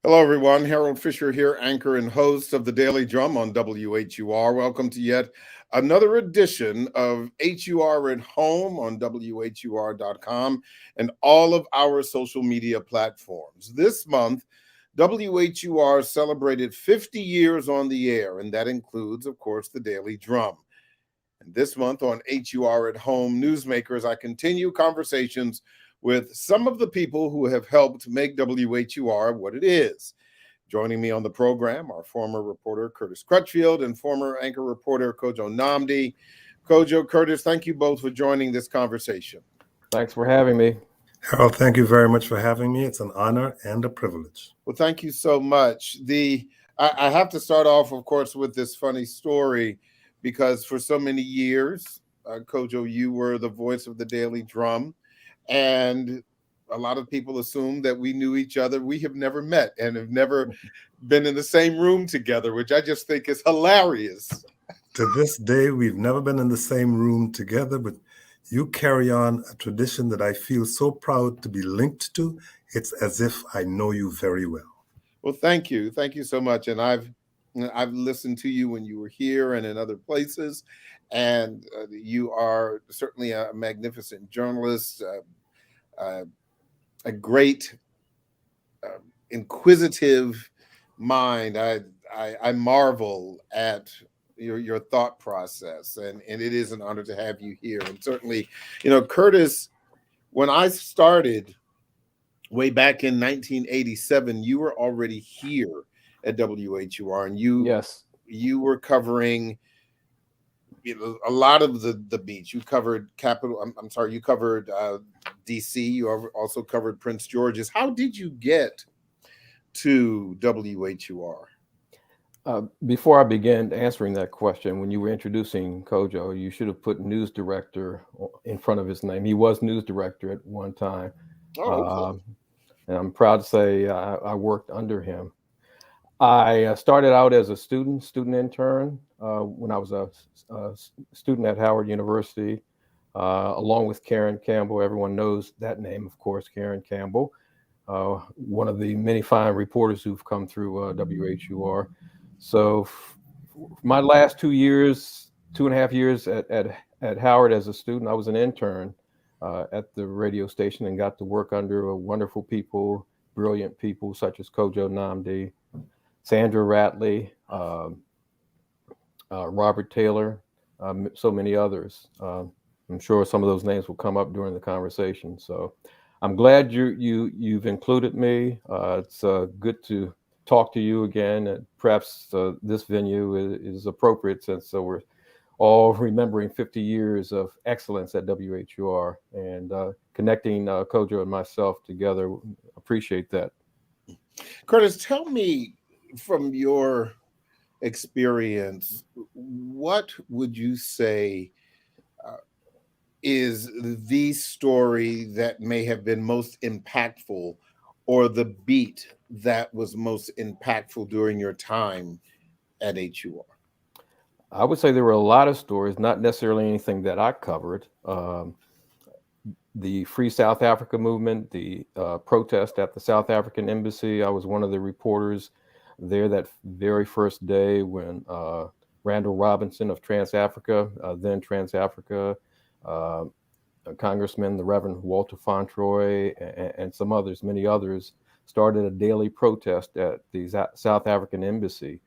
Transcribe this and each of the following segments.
Hello, everyone. Harold Fisher here, anchor and host of the Daily Drum on WHUR. Welcome to yet another edition of HUR at Home on WHUR.com and all of our social media platforms. This month, WHUR celebrated 50 years on the air, and that includes, of course, the Daily Drum. And this month on HUR at Home Newsmakers, I continue conversations with some of the people who have helped make WHUR what it is. Joining me on the program are former reporter Curtis Crutchfield and former anchor reporter Kojo Nnamdi. Kojo, Curtis, thank you both for joining this conversation. Thanks for having me. Harold, thank you very much for having me. It's an honor and a privilege. Well, thank you so much. I have to start off, of course, with this funny story because for so many years, Kojo, you were the voice of the Daily Drum. And a lot of people assume that we knew each other. We have never met and have never been in the same room together, which I just think is hilarious. To this day, we've never been in the same room together, but you carry on a tradition that I feel so proud to be linked to. It's as if I know you very well. Well, thank you. Thank you so much. And I've listened to you when you were here and in other places. And you are certainly a magnificent journalist, a great inquisitive mind. I marvel at your thought process, and it is an honor to have you here. And certainly, Curtis, when I started way back in 1987, you were already here at WHUR, and you were covering a lot of the beach. You covered you covered DC. You also covered Prince George's. How did you get to WHUR? Before I began answering that question, when you were introducing Kojo, you should have put news director in front of his name. He was news director at one time. Okay. And I'm proud to say I worked under him. I started out as a student intern when I was a student at Howard University, along with Karen Campbell. Everyone knows that name, of course, Karen Campbell, one of the many fine reporters who've come through WHUR. So my last 2.5 years at Howard as a student, I was an intern at the radio station and got to work under wonderful people, brilliant people such as Kojo Nnamdi, Sandra Ratley, Robert Taylor, so many others. I'm sure some of those names will come up during the conversation. So I'm glad you've included me. It's good to talk to you again. And perhaps this venue is appropriate since we're all remembering 50 years of excellence at WHUR and connecting Kojo and myself together. Appreciate that. Curtis, tell me, from your experience, what would you say is the story that may have been most impactful, or the beat that was most impactful during your time at HUR? I would say there were a lot of stories, not necessarily anything that I covered. The Free South Africa movement, the protest at the South African Embassy. I was one of the reporters there that very first day when Randall Robinson of TransAfrica, then TransAfrica, Congressman, the Reverend Walter Fauntroy, and some others, many others, started a daily protest at the South African Embassy.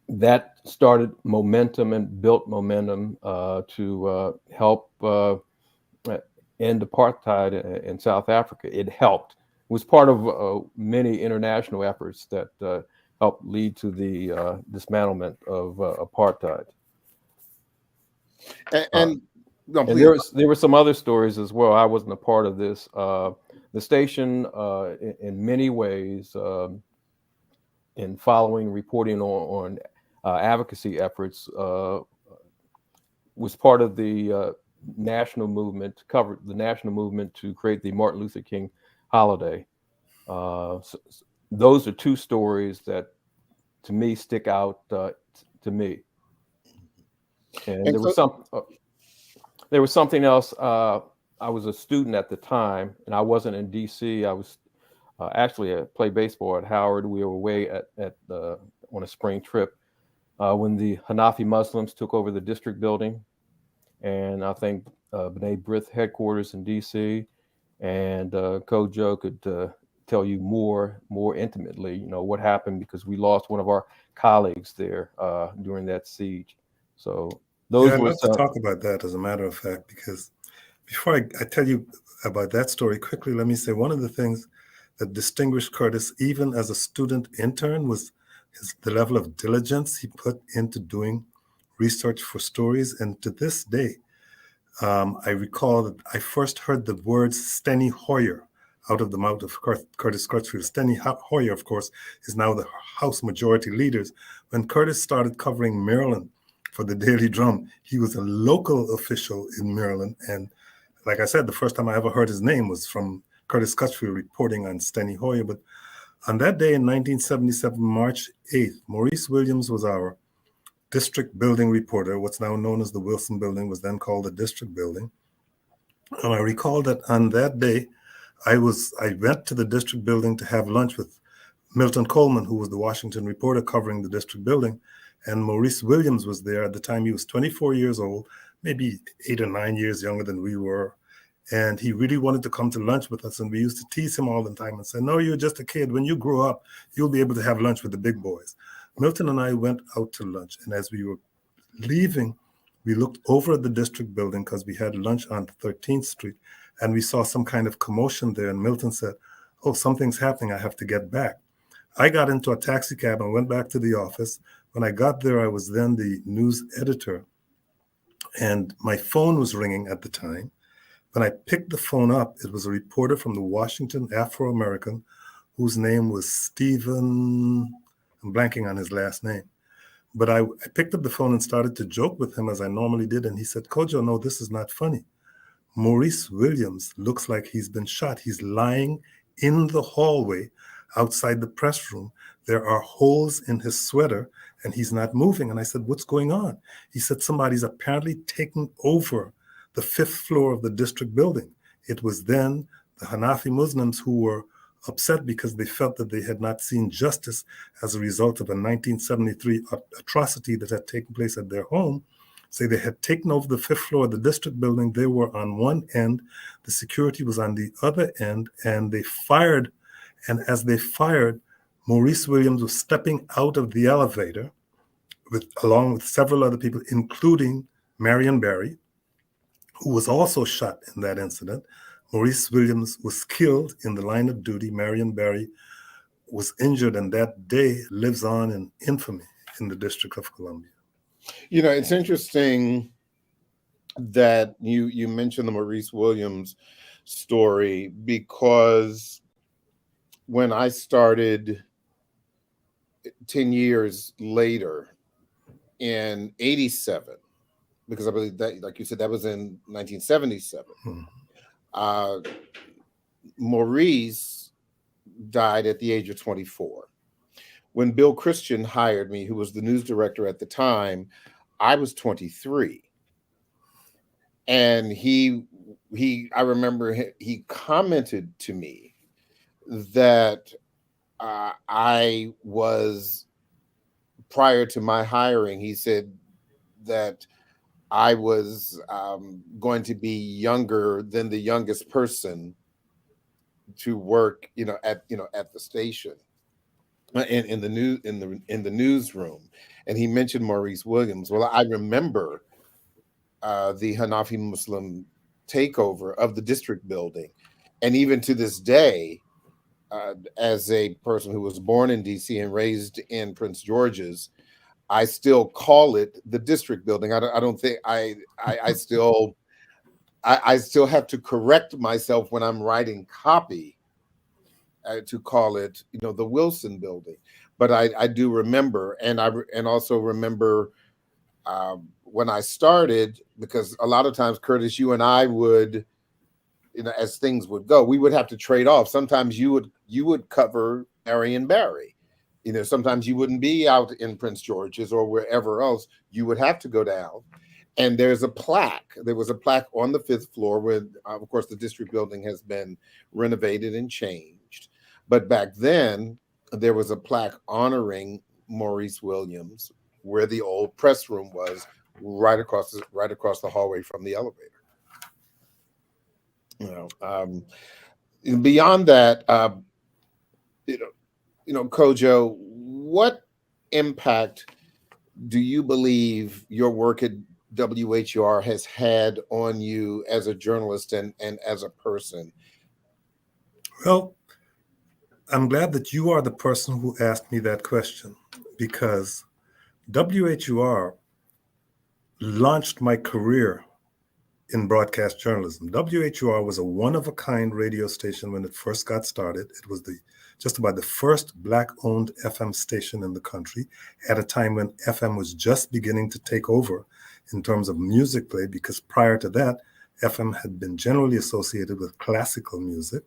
That started momentum and built momentum to help end apartheid in South Africa. It helped. It was part of many international efforts that helped lead to the dismantlement of apartheid. And there were some other stories as well. I wasn't a part of this. The station, in many ways, in following, reporting on advocacy efforts, was part of the national movement to create the Martin Luther King holiday. So those are two stories that, to me, stick out to me. And there was something else. I was a student at the time, and I wasn't in DC. I was Actually, I played baseball at Howard. We were away on a spring trip when the Hanafi Muslims took over the district building, and I think B'nai B'rith headquarters in D.C. And Kojo could tell you more intimately, what happened, because we lost one of our colleagues there during that siege. So those I'd were love to talk about that, as a matter of fact, because before I tell you about that story quickly, let me say one of the things that distinguished Curtis, even as a student intern, was the level of diligence he put into doing research for stories. And to this day, I recall that I first heard the words Steny Hoyer out of the mouth of Curtis Crutchfield. Steny Hoyer, of course, is now the House Majority Leader. When Curtis started covering Maryland for the Daily Drum, he was a local official in Maryland. And like I said, the first time I ever heard his name was from Curtis Crutchfield reporting on Steny Hoyer. But on that day in 1977, March 8th, Maurice Williams was our district building reporter. What's now known as the Wilson Building was then called the district building. And I recall that on that day, I went to the district building to have lunch with Milton Coleman, who was the Washington reporter covering the district building. And Maurice Williams was there. At the time, he was 24 years old, maybe 8 or 9 years younger than we were. And he really wanted to come to lunch with us. And we used to tease him all the time and say, no, you're just a kid. When you grow up, you'll be able to have lunch with the big boys. Milton and I went out to lunch. And as we were leaving, we looked over at the district building because we had lunch on 13th Street. And we saw some kind of commotion there. And Milton said, oh, something's happening. I have to get back. I got into a taxi cab and went back to the office. When I got there, I was then the news editor. And my phone was ringing at the time. When I picked the phone up, it was a reporter from the Washington, Afro-American, whose name was Stephen. I'm blanking on his last name. But I picked up the phone and started to joke with him as I normally did. And he said, Kojo, no, this is not funny. Maurice Williams looks like he's been shot. He's lying in the hallway outside the press room. There are holes in his sweater and he's not moving. And I said, what's going on? He said, somebody's apparently taken over the 5th floor of the district building. It was then the Hanafi Muslims who were upset because they felt that they had not seen justice as a result of a 1973 atrocity that had taken place at their home. Say they had taken over the 5th floor of the district building. They were on one end, the security was on the other end, and they fired. And as they fired, Maurice Williams was stepping out of the elevator along with several other people, including Marion Barry, who was also shot in that incident. Maurice Williams was killed in the line of duty. Marion Barry was injured, and that day lives on in infamy in the District of Columbia. You know, it's interesting that you mentioned the Maurice Williams story, because when I started 10 years later in 87, because I believe that, like you said, that was in 1977, Maurice died at the age of 24. When Bill Christian hired me, who was the news director at the time, I was 23. And I remember he commented to me that I was, prior to my hiring, he said that I was going to be younger than the youngest person to work, at the station, in the newsroom. And he mentioned Maurice Williams. Well, I remember the Hanafi Muslim takeover of the district building, and even to this day, as a person who was born in DC and raised in Prince George's, I still call it the district building. I don't think I still have to correct myself when I'm writing copy to call it, the Wilson building. But I do remember, and also remember when I started, because a lot of times, Curtis, you and I would, as things would go, we would have to trade off. Sometimes you would cover Marion Barry. Sometimes you wouldn't be out in Prince George's or wherever else. You would have to go down. And there's a plaque. There was a plaque on the 5th floor where, of course, the district building has been renovated and changed. But back then, there was a plaque honoring Maurice Williams where the old press room was, right across the hallway from the elevator. Beyond that, Kojo, what impact do you believe your work at WHUR has had on you as a journalist and as a person? Well, I'm glad that you are the person who asked me that question, because WHUR launched my career in broadcast journalism. WHUR was a one-of-a-kind radio station when it first got started. It was just about the first Black-owned FM station in the country at a time when FM was just beginning to take over in terms of music play, because prior to that, FM had been generally associated with classical music.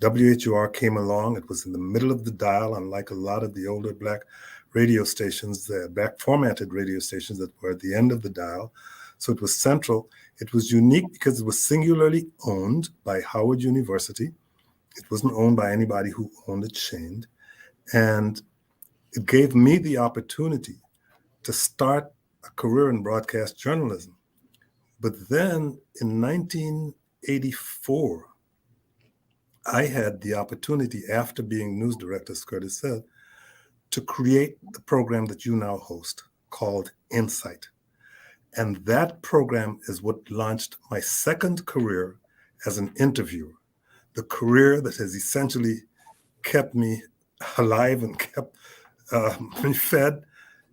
WHUR came along. It was in the middle of the dial, unlike a lot of the older Black radio stations, the Black formatted radio stations that were at the end of the dial. So it was central. It was unique because it was singularly owned by Howard University. It wasn't owned by anybody who owned it chained. And it gave me the opportunity to start a career in broadcast journalism. But then in 1984, I had the opportunity, after being news director, as Curtis said, to create the program that you now host called Insight. And that program is what launched my second career as an interviewer, the career that has essentially kept me alive and kept me fed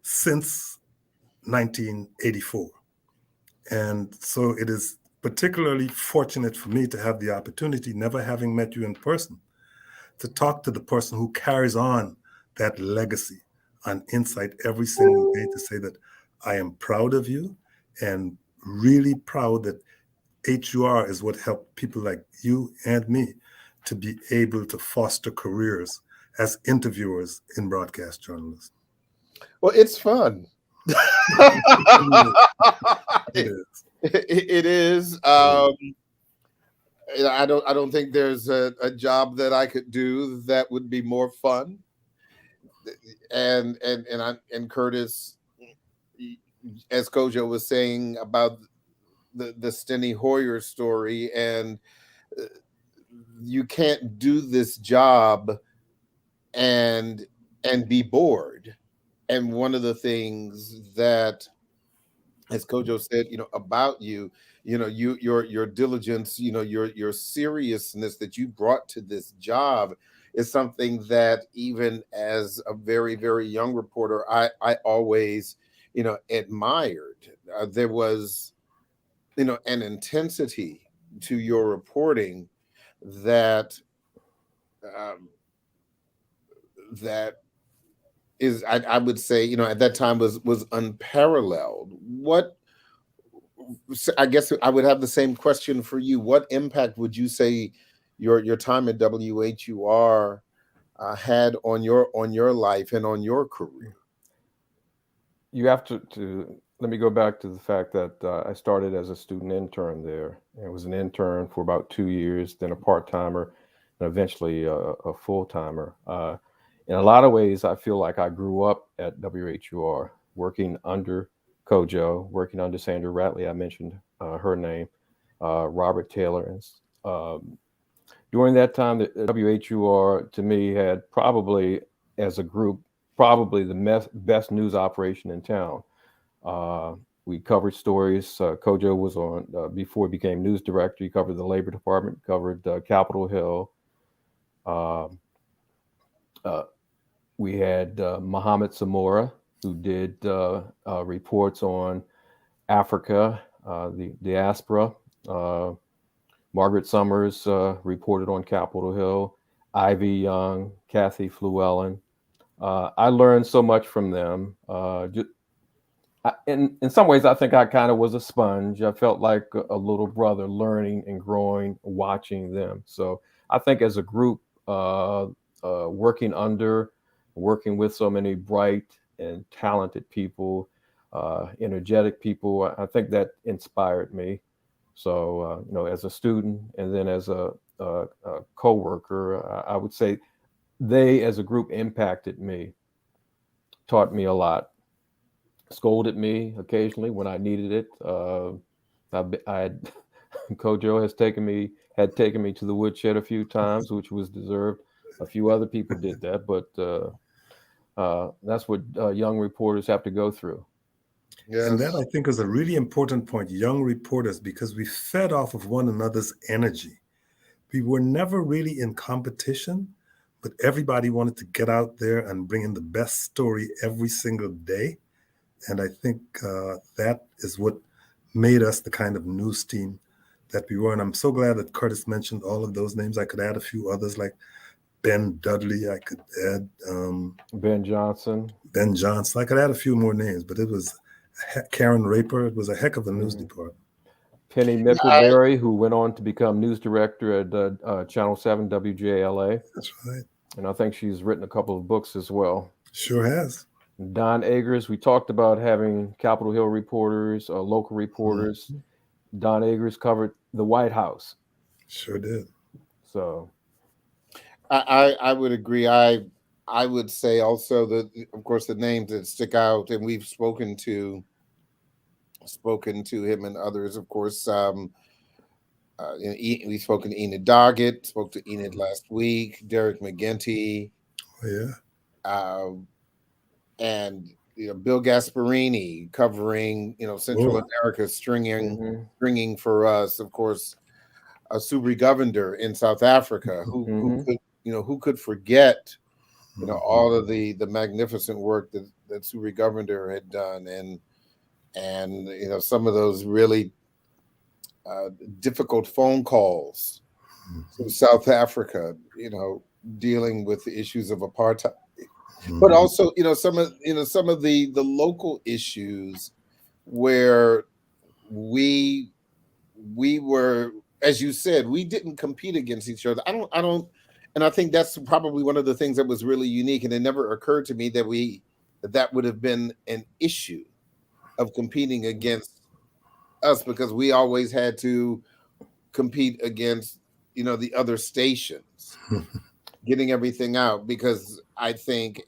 since 1984. And so it is particularly fortunate for me to have the opportunity, never having met you in person, to talk to the person who carries on that legacy on Insight every single day, to say that I am proud of you and really proud that HUR is what helped people like you and me to be able to foster careers as interviewers in broadcast journalism. Well, it's fun. It is. It is. I don't think there's a job that I could do that would be more fun. And Curtis, as Kojo was saying about the Steny Hoyer story, and you can't do this job and be bored. And one of the things that, as Kojo said, about you, your diligence, your seriousness that you brought to this job is something that even as a very, very young reporter, I always, admired. There was, an intensity to your reporting that that is, I would say, at that time was unparalleled. I guess I would have the same question for you. What impact would you say your time at WHUR had on your life and on your career? You have to let me go back to the fact that I started as a student intern there. I was an intern for about 2 years, then a part-timer, and eventually a full-timer. In a lot of ways, I feel like I grew up at WHUR, working under Kojo, working under Sandra Ratley. I mentioned her name, Robert Taylor. And during that time, the WHUR, to me, had probably, as a group, probably the best news operation in town. We covered stories. Kojo was on, before he became news director, he covered the Labor Department, covered Capitol Hill. We had Mohammed Samora, who did reports on Africa, the diaspora. Margaret Summers reported on Capitol Hill. Ivy Young, Kathy Fluellen. I learned so much from them. In some ways, I think I kind of was a sponge. I felt like a little brother, learning and growing, watching them. So I think as a group, working with so many bright and talented people, energetic people, I think that inspired me. So, as a student and then as a co-worker, I would say they as a group impacted me, taught me a lot, scolded me occasionally when I needed it. Kojo had taken me to the woodshed a few times, which was deserved. A few other people did that, but that's what young reporters have to go through. Yes. And that, I think, is a really important point, young reporters, because we fed off of one another's energy. We were never really in competition, but everybody wanted to get out there and bring in the best story every single day. And I think that is what made us the kind of news team that we were. And I'm so glad that Curtis mentioned all of those names. I could add a few others like Ben Dudley. I could add Ben Johnson. I could add a few more names, but it was Karen Raper. It was a heck of a news department. Penny Mickleberry, who went on to become news director at Channel 7 WJLA. That's right. And I think she's written a couple of books as well. Sure has. Don Agers, we talked about having Capitol Hill reporters, local reporters. Mm-hmm. Don Agers covered the White House. Sure did. So I would agree. I would say also that, of course, the names that stick out, and we've spoken to him and others, of course. We've spoken to Enid Doggett, spoke to Enid last week, Derek McGinty. Oh, yeah. And Bill Gasparini covering Central America, stringing for us, of course, Subri Govender in South Africa, who could forget all of the magnificent work that Subri Govender had done, and some of those really difficult phone calls from South Africa, dealing with the issues of apartheid. But also, some of the local issues where we were, as you said, we didn't compete against each other. And I think that's probably one of the things that was really unique. And it never occurred to me that would have been an issue of competing against us, because we always had to compete against, the other stations. Getting everything out, because I think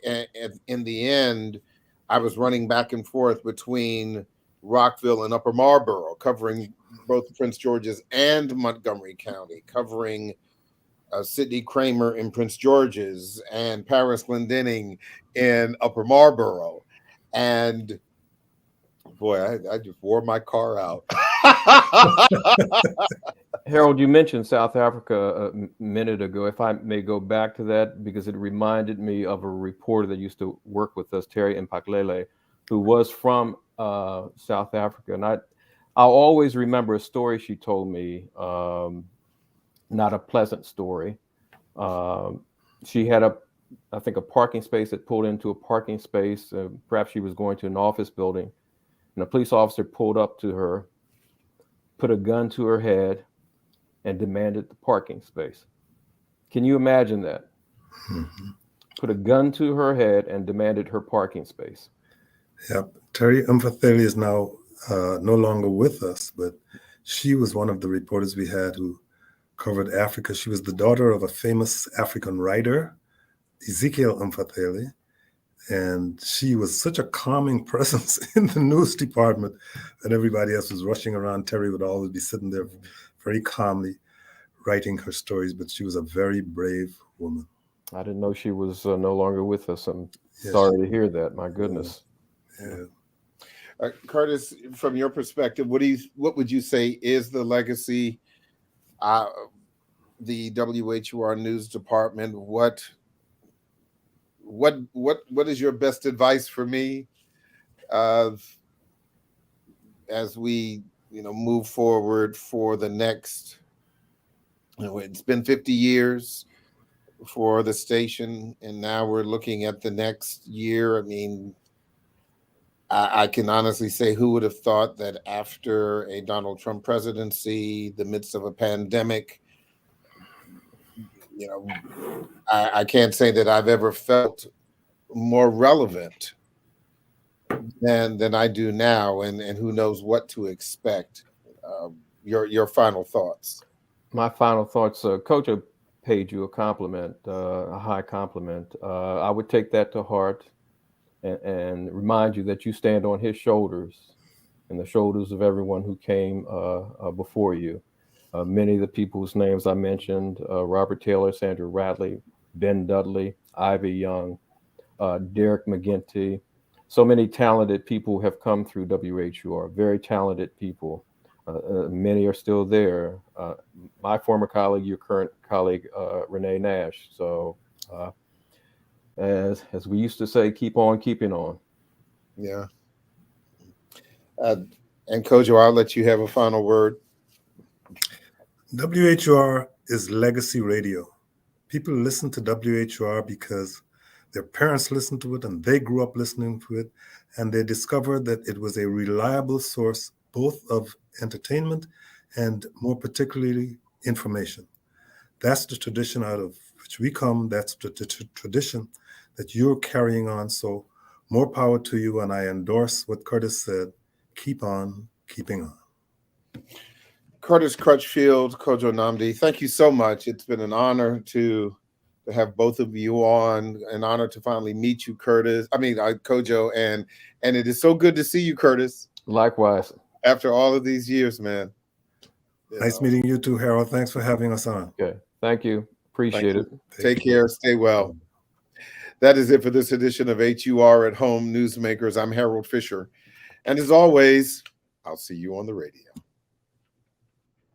in the end, I was running back and forth between Rockville and Upper Marlboro, covering both Prince George's and Montgomery County, covering Sidney Kramer in Prince George's and Paris Glendenning in Upper Marlboro. And boy, I just wore my car out. Harold, you mentioned South Africa a minute ago. If I may go back to that, because it reminded me of a reporter that used to work with us, Terry Impactley, who was from South Africa. And I'll always remember a story she told me, not a pleasant story. She had I think a parking space that pulled into a parking space. Perhaps she was going to an office building, and a police officer pulled up to her, put a gun to her head, and demanded the parking space. Can you imagine that? Mm-hmm. Put a gun to her head and demanded her parking space. Yep. Terry Umfatheli is now no longer with us, but she was one of the reporters we had who covered Africa. She was the daughter of a famous African writer, Ezekiel Umfatheli, and she was such a calming presence in the news department, and everybody else was rushing around. Terry would always be sitting there very calmly writing her stories, but she was a very brave woman. I didn't know she was no longer with us. I'm sorry to hear that. My goodness. Yeah. Curtis, from your perspective, what would you say is the legacy of the WHUR News Department? What is your best advice for me as we move forward for the next, it's been 50 years for the station, and now we're looking at the next year. I mean, I can honestly say, who would have thought that after a Donald Trump presidency, the midst of a pandemic, I can't say that I've ever felt more relevant than I do now, and who knows what to expect. Your final thoughts. My final thoughts, Coach, paid you a compliment, a high compliment, I would take that to heart and remind you that you stand on his shoulders and the shoulders of everyone who came before you. Many of the people whose names I mentioned, Robert Taylor, Sandra Radley, Ben Dudley, Ivy Young, Derek McGinty, so many talented people have come through WHUR, very talented people. Many are still there. My former colleague, your current colleague, Renee Nash. So as we used to say, keep on keeping on. Yeah. And Kojo, I'll let you have a final word. WHUR is legacy radio. People listen to WHUR because their parents listened to it and they grew up listening to it, and they discovered that it was a reliable source both of entertainment and, more particularly, information. That's the tradition out of which we come. That's the tradition that you're carrying on. So more power to you, and I endorse what Curtis said. Keep on keeping on. Curtis Crutchfield, Kojo Nnamdi, thank you so much. It's been an honor to have both of you on, an honor to finally meet you, Kojo, and it is so good to see you, Curtis. Likewise. After all of these years, man. Nice meeting you too, Harold. Thanks for having us on. Okay. Thank you. Appreciate it. Take care. Stay well. That is it for this edition of HUR at Home Newsmakers. I'm Harold Fisher. And as always, I'll see you on the radio.